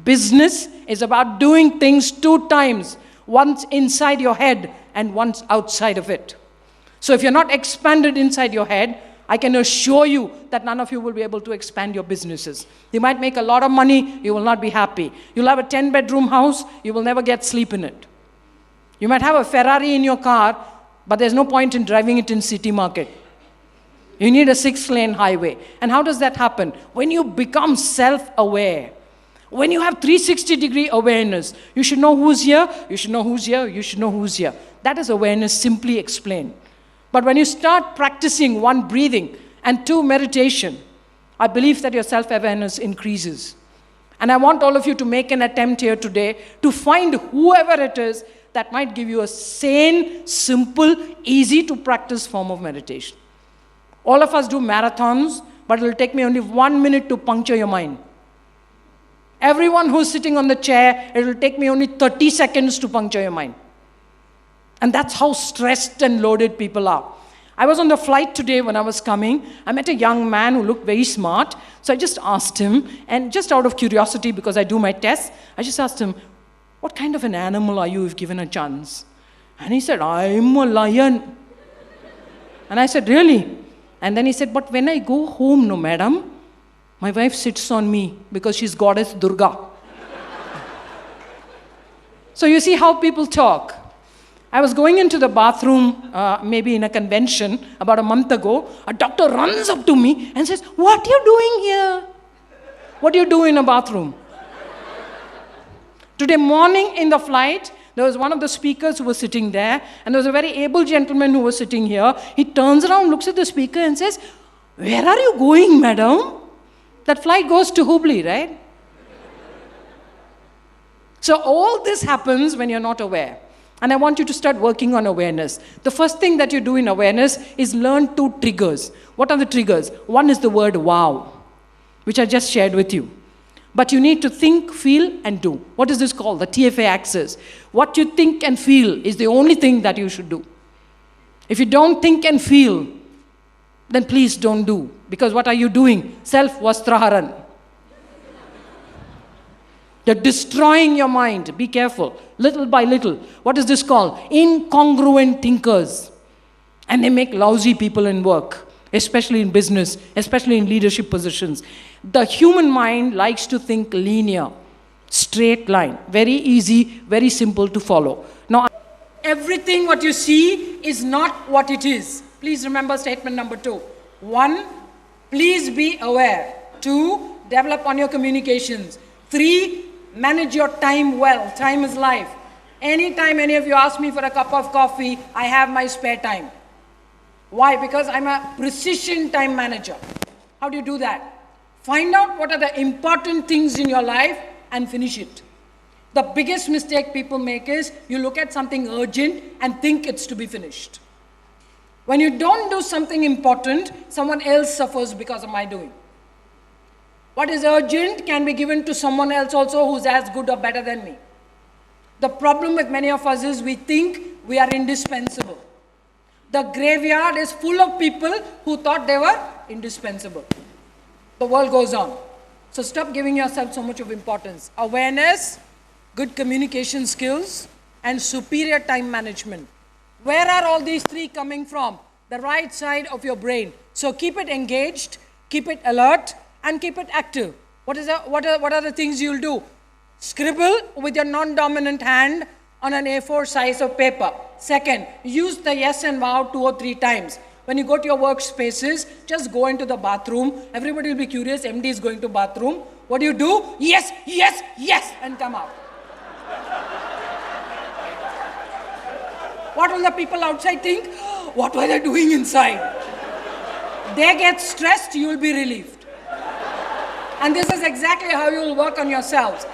Business is about doing things 2 times, once inside your head and once outside of it. So if you're not expanded inside your head, I can assure you that none of you will be able to expand your businesses. You might make a lot of money, you will not be happy. You'll have a 10-bedroom house, you will never get sleep in it. You might have a Ferrari in your car, but there's no point in driving it in city market. You need a 6-lane highway. And how does that happen? When you become self-aware. When you have 360-degree awareness, you should know who's here, you should know who's here, you should know who's here. That is awareness simply explained. But when you start practicing 1, breathing, and 2, meditation, I believe that your self-awareness increases. And I want all of you to make an attempt here today to find whoever it is that might give you a sane, simple, easy to practice form of meditation. All of us do marathons, but it will take me only 1 minute to puncture your mind. Everyone who's sitting on the chair, it will take me only 30 seconds to puncture your mind. And that's how stressed and loaded people are. I was on the flight today when I was coming. I met a young man who looked very smart. So I just asked him, and just out of curiosity, because I do my tests, I just asked him, what kind of an animal are you if given a chance? And he said, I'm a lion. And I said, really? And then he said, but when I go home, no, madam, my wife sits on me because she's goddess Durga. So you see how people talk. I was going into the bathroom, maybe in a convention, about a month ago. A doctor runs up to me and says, what are you doing here? What do you do in a bathroom? Today morning in the flight, there was one of the speakers who was sitting there, and there was a very able gentleman who was sitting here. He turns around, looks at the speaker and says, where are you going, madam? That flight goes to Hubli, right? So all this happens when you're not aware. And I want you to start working on awareness. The first thing that you do in awareness is learn 2 triggers. What are the triggers? One is the word wow, which I just shared with you. But you need to think, feel, and do. What is this called? The TFA axis. What you think and feel is the only thing that you should do. If you don't think and feel, then please don't do. Because what are you doing? Self-vastraharan. You're destroying your mind. Be careful. Little by little. What is this called? Incongruent thinkers. And they make lousy people in work, especially in business, especially in leadership positions. The human mind likes to think linear, straight line. Very easy, very simple to follow. Now, everything what you see is not what it is. Please remember statement number 2. 1, please be aware. 2, develop on your communications. 3, manage your time well. Time is life. Anytime any of you ask me for a cup of coffee, I have my spare time. Why? Because I'm a precision time manager. How do you do that? Find out what are the important things in your life and finish it. The biggest mistake people make is you look at something urgent and think it's to be finished. When you don't do something important, someone else suffers because of my doing. What is urgent can be given to someone else also who's as good or better than me. The problem with many of us is we think we are indispensable. The graveyard is full of people who thought they were indispensable. The world goes on. So stop giving yourself so much of importance. Awareness, good communication skills, and superior time management. Where are all these 3 coming from? The right side of your brain. So keep it engaged, keep it alert, and keep it active. What are the things you'll do? Scribble with your non-dominant hand on an A4 size of paper. Second, use the yes and wow 2 or 3 times. When you go to your workspaces, just go into the bathroom. Everybody will be curious, MD is going to bathroom. What do? Yes, yes, yes, and come out. What will the people outside think? What were they doing inside? They get stressed, you will be relieved. And this is exactly how you will work on yourselves.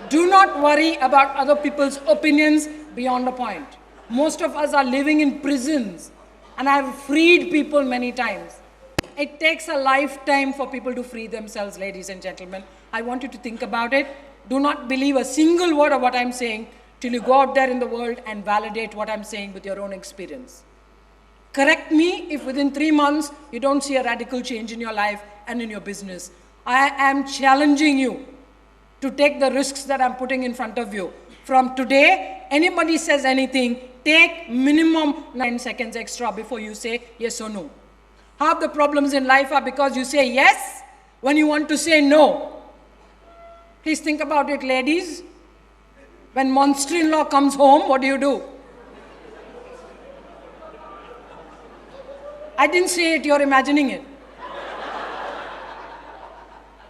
Do not worry about other people's opinions beyond a point. Most of us are living in prisons, and I have freed people many times. It takes a lifetime for people to free themselves, ladies and gentlemen. I want you to think about it. Do not believe a single word of what I'm saying till you go out there in the world and validate what I'm saying with your own experience. Correct me if within 3 months you don't see a radical change in your life and in your business. I am challenging you to take the risks that I'm putting in front of you. From today, anybody says anything, take minimum 9 seconds extra before you say yes or no. Half the problems in life are because you say yes when you want to say no. Please think about it, ladies. When monster-in-law comes home, what do? I didn't say it, you're imagining it.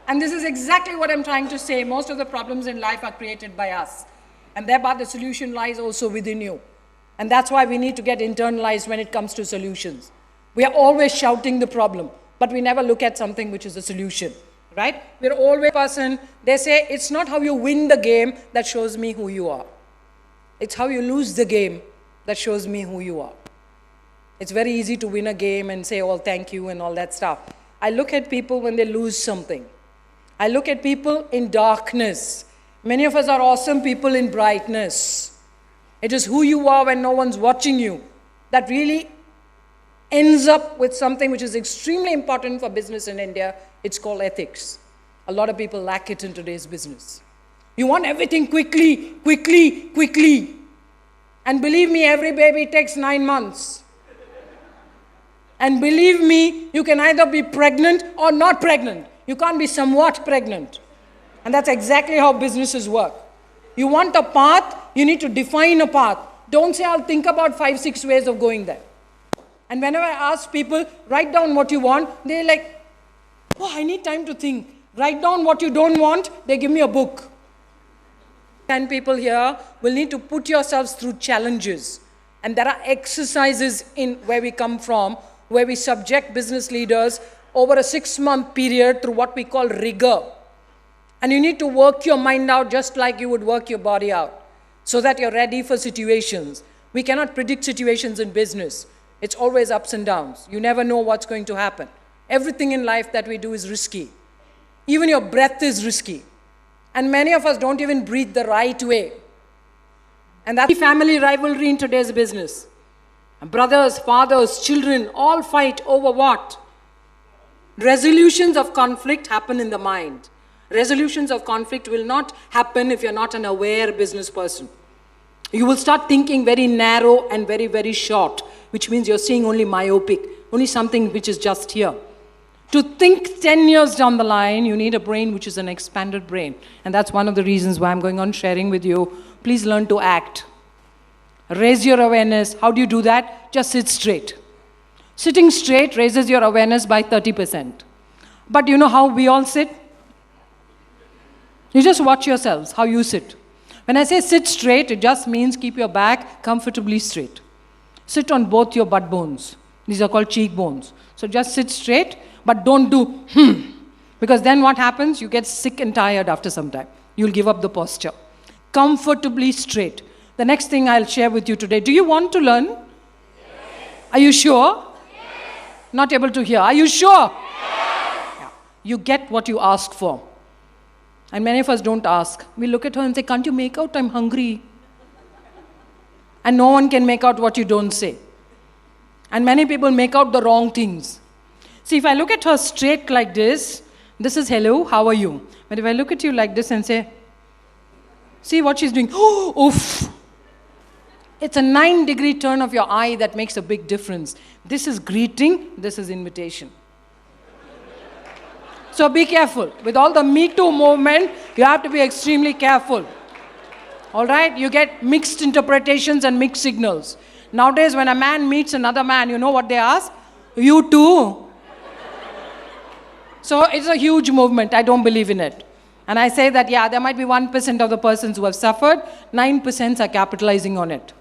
And this is exactly what I'm trying to say. Most of the problems in life are created by us. And thereby the solution lies also within you. And that's why we need to get internalized when it comes to solutions. We are always shouting the problem, but we never look at something which is a solution, right? We're always a person, they say, it's not how you win the game that shows me who you are. It's how you lose the game that shows me who you are. It's very easy to win a game and say, oh, thank you and all that stuff. I look at people when they lose something. I look at people in darkness. Many of us are awesome people in brightness. It is who you are when no one's watching you that really ends up with something which is extremely important for business in India. It's called ethics. A lot of people lack it in today's business. You want everything quickly, quickly, quickly. And believe me, every baby takes 9 months. And believe me, you can either be pregnant or not pregnant. You can't be somewhat pregnant. And that's exactly how businesses work. You want a path, you need to define a path. Don't say, I'll think about 5, 6 ways of going there. And whenever I ask people, write down what you want, they're like, oh, I need time to think. Write down what you don't want, they give me a book. 10 people here will need to put yourselves through challenges. And there are exercises in where we come from, where we subject business leaders over a 6-month period through what we call rigor. And you need to work your mind out just like you would work your body out, so that you're ready for situations. We cannot predict situations in business. It's always ups and downs. You never know what's going to happen. Everything in life that we do is risky. Even your breath is risky. And many of us don't even breathe the right way. And that's family rivalry in today's business. And brothers, fathers, children all fight over what? Resolutions of conflict happen in the mind. Resolutions of conflict will not happen if you're not an aware business person. You will start thinking very narrow and very, very short, which means you're seeing only myopic, only something which is just here. To think 10 years down the line, you need a brain which is an expanded brain. And that's one of the reasons why I'm going on sharing with you. Please learn to act. Raise your awareness. How do you do that? Just sit straight. Sitting straight raises your awareness by 30%. But you know how we all sit? You just watch yourselves, how you sit. When I say sit straight, it just means keep your back comfortably straight. Sit on both your butt bones. These are called cheekbones. So just sit straight, but don't do because then what happens? You get sick and tired after some time. You'll give up the posture. Comfortably straight. The next thing I'll share with you today. Do you want to learn? Yes. Are you sure? Yes. Not able to hear. Are you sure? Yes. Yeah. You get what you ask for. And many of us don't ask. We look at her and say, can't you make out I'm hungry? And no one can make out what you don't say. And many people make out the wrong things. See, if I look at her straight like this is hello, how are you? But if I look at you like this and say, see what she's doing, oh, oof. It's a 9-degree turn of your eye that makes a big difference. This is greeting, this is invitation. So be careful. With all the Me Too movement, you have to be extremely careful. All right? You get mixed interpretations and mixed signals. Nowadays, when a man meets another man, you know what they ask? You too. So it's a huge movement. I don't believe in it. And I say that, yeah, there might be 1% of the persons who have suffered, 9% are capitalizing on it.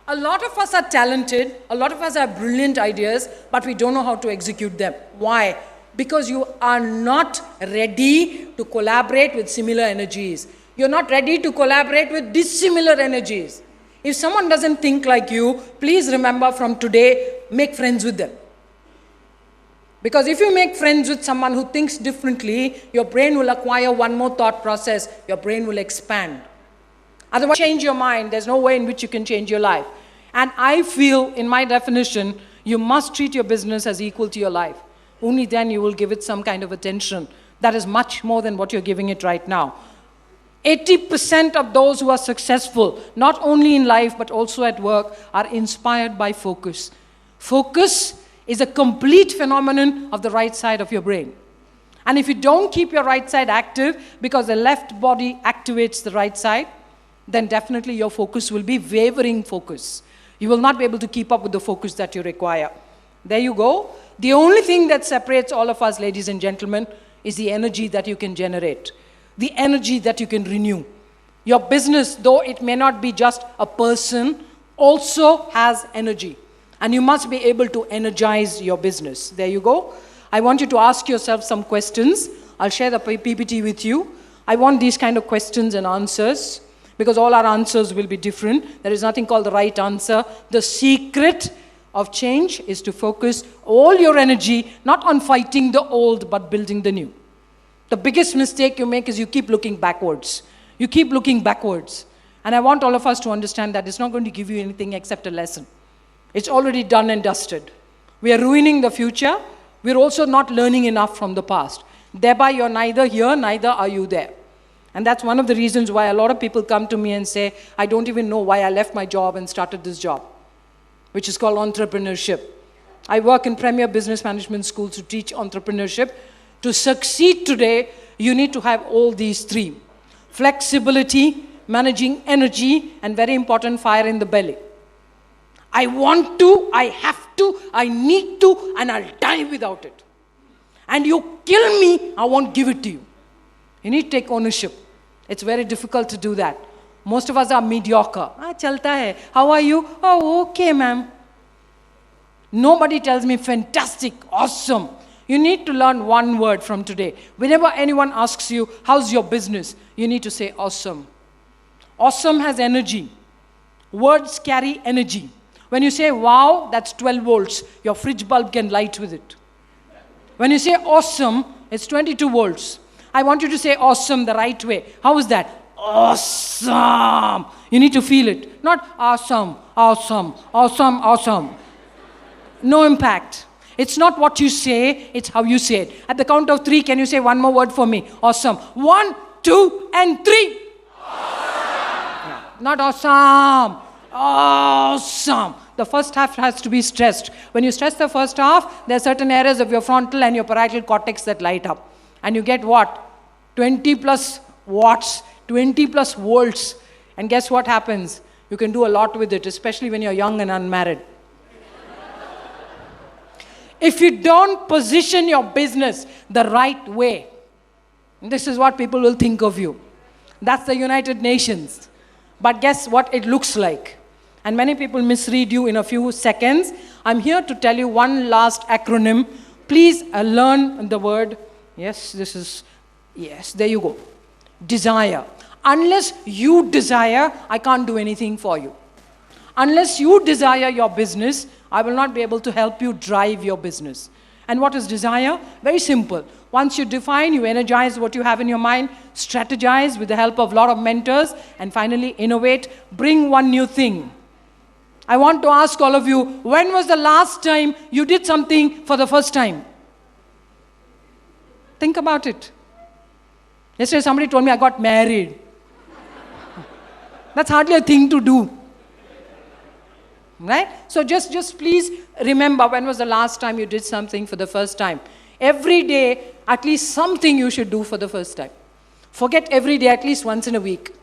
A lot of us are talented, a lot of us have brilliant ideas, but we don't know how to execute them. Why? Because you are not ready to collaborate with similar energies. You're not ready to collaborate with dissimilar energies. If someone doesn't think like you, please remember from today, make friends with them. Because if you make friends with someone who thinks differently, your brain will acquire one more thought process, your brain will expand. Otherwise, change your mind. There's no way in which you can change your life. And I feel, in my definition, you must treat your business as equal to your life. Only then you will give it some kind of attention. That is much more than what you're giving it right now. 80% of those who are successful, not only in life but also at work, are inspired by focus. Focus is a complete phenomenon of the right side of your brain. And if you don't keep your right side active because the left body activates the right side, then definitely your focus will be wavering focus. You will not be able to keep up with the focus that you require. There you go. The only thing that separates all of us, ladies and gentlemen, is the energy that you can generate, the energy that you can renew. Your business, though it may not be just a person, also has energy. And you must be able to energize your business. There you go. I want you to ask yourself some questions. I'll share the PPT with you. I want these kind of questions and answers, because all our answers will be different. There is nothing called the right answer. The secret of change is to focus all your energy not on fighting the old but building the new. The biggest mistake you make is you keep looking backwards. You keep looking backwards. And I want all of us to understand that it's not going to give you anything except a lesson. It's already done and dusted. We are ruining the future. We're also not learning enough from the past. Thereby, you're neither here, neither are you there. And that's one of the reasons why a lot of people come to me and say, I don't even know why I left my job and started this job, which is called entrepreneurship. I work in premier business management schools to teach entrepreneurship. To succeed today, you need to have all these three: flexibility, managing energy, and very important, fire in the belly. I want to, I have to, I need to, and I'll die without it. And you kill me, I won't give it to you. You need to take ownership. It's very difficult to do that. Most of us are mediocre. Chalta hai. How are you? Oh, okay, ma'am. Nobody tells me fantastic, awesome. You need to learn one word from today. Whenever anyone asks you, how's your business? You need to say awesome. Awesome has energy. Words carry energy. When you say wow, that's 12 volts. Your fridge bulb can light with it. When you say awesome, it's 22 volts. I want you to say awesome the right way. How is that? Awesome. You need to feel it. Not awesome, awesome, awesome, awesome. No impact. It's not what you say, it's how you say it. At the count of 3, can you say one more word for me? Awesome. 1, 2, and 3. Awesome. Yeah. Not awesome. Awesome. The first half has to be stressed. When you stress the first half, there are certain areas of your frontal and your parietal cortex that light up. And you get what? 20 plus watts, 20 plus volts. And guess what happens? You can do a lot with it, especially when you're young and unmarried. If you don't position your business the right way, this is what people will think of you. That's the United Nations. But guess what it looks like? And many people misread you in a few seconds. I'm here to tell you one last acronym. Please learn the word. Yes, there you go. Desire. Unless you desire, I can't do anything for you. Unless you desire your business, I will not be able to help you drive your business. And what is desire? Very simple. Once you define, you energize what you have in your mind, strategize with the help of a lot of mentors, and finally innovate, bring one new thing. I want to ask all of you, when was the last time you did something for the first time? Think about it. Yesterday somebody told me I got married. That's hardly a thing to do. Right? So just please remember, when was the last time you did something for the first time? Every day, at least something you should do for the first time. Forget every day, at least once in a week.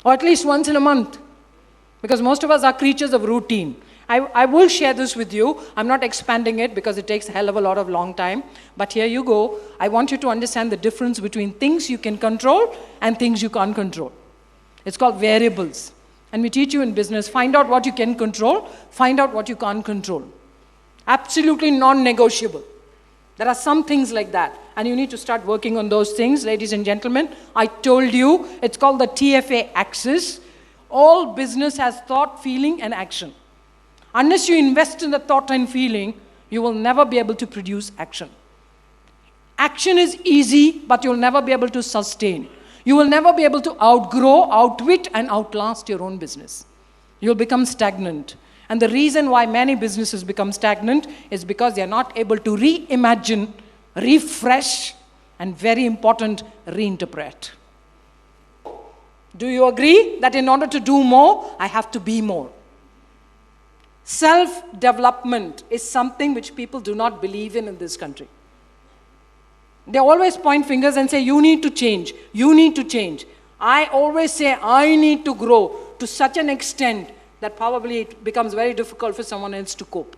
Or at least once in a month. Because most of us are creatures of routine. I will share this with you. I'm not expanding it because it takes a hell of a lot of long time. But here you go. I want you to understand the difference between things you can control and things you can't control. It's called variables. And we teach you in business, find out what you can control, find out what you can't control. Absolutely non-negotiable. There are some things like that. And you need to start working on those things, ladies and gentlemen. I told you, it's called the TFA axis. All business has thought, feeling, and action. Unless you invest in the thought and feeling, you will never be able to produce action. Action is easy, but you'll never be able to sustain. You will never be able to outgrow, outwit, and outlast your own business. You'll become stagnant. And the reason why many businesses become stagnant is because they're not able to reimagine, refresh, and very important, reinterpret. Do you agree that in order to do more, I have to be more? Self-development is something which people do not believe in this country. They always point fingers and say, you need to change, you need to change. I always say, I need to grow to such an extent that probably it becomes very difficult for someone else to cope.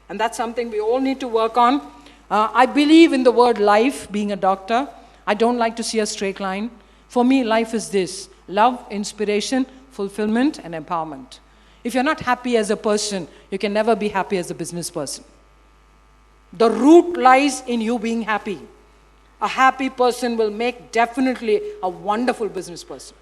And that's something we all need to work on. I believe in the word life, being a doctor. I don't like to see a straight line. For me, life is this: love, inspiration, fulfillment, and empowerment. If you're not happy as a person, you can never be happy as a business person. The root lies in you being happy. A happy person will make definitely a wonderful business person.